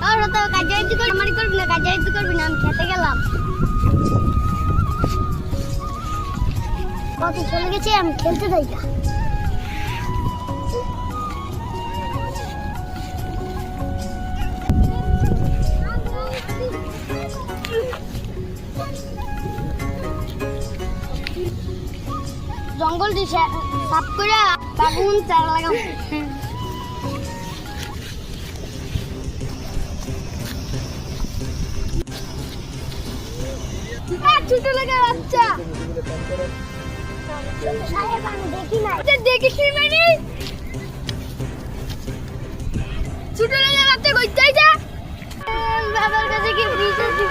আর তো কাজাইতে করবি আমারই করবি না কাজাইতে করবি না আমি খেতে গেলাম কত চলে গেছে আমি খেলতে যাই না জঙ্গল দিছে সাফ করে বাগুন চারা লাগাম ছোট লাগা বাচ্চা সাহেব আমি দেখি না দেখিস মানে ছোট লাগা বাচ্চা কই যাই যা বাবার কাছে কি ফ্রিজ আছে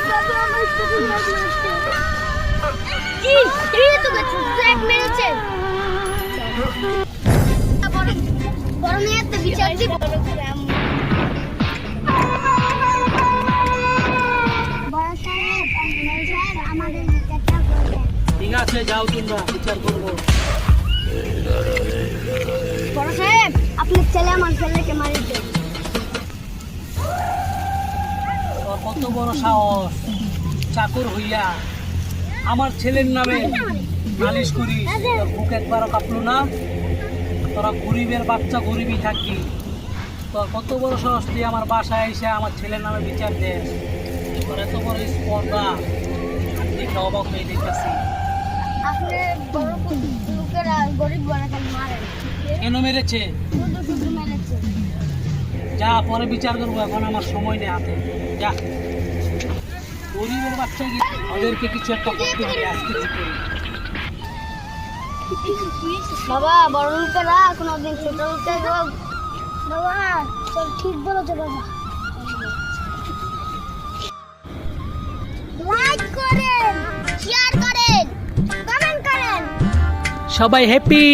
বাবা আমার ছোট লাগা কি তো ট্র্যাক মেরেছে বড় মেয়ে তো বিচার দিব ঠিক আছে যাও তোমরা বিচার করবো বড় সাহেব আপনার ছেলে আমার ছেলেকে মারিছে তোর কত বড় সাহস চাকর হইয়া আমার ছেলের নামে নালিশ করি তোর বুক একবারও কাঁপলো না তোরা গরিবের বাচ্চা গরিবই থাকি তোর কত বড় সাহস তুই আমার বাসায় এসে আমার ছেলের নামে বিচার দেস তোর এত বড় স্পর্ধা দেখে অবাক হয়ে দেখতেছি আসলে বড় লোকেরা গরিব বড় খালি মারে কেন মেরেছে শুধু শুধু মেরেছে যা পরে বিচার করবো এখন আমার সময় নেই হাতে যা গরিবের বাচ্চা গিয়ে ওদেরকে কিছু একটা করতে হবে আজকে থেকে বাবা বড় লোকেরা কোনোদিন ছোট লোকের বাবা চল ঠিক বলেছো বাবা লাইক করেন শেয়ার করেন কমেন্ট করেন সবাই হ্যাপি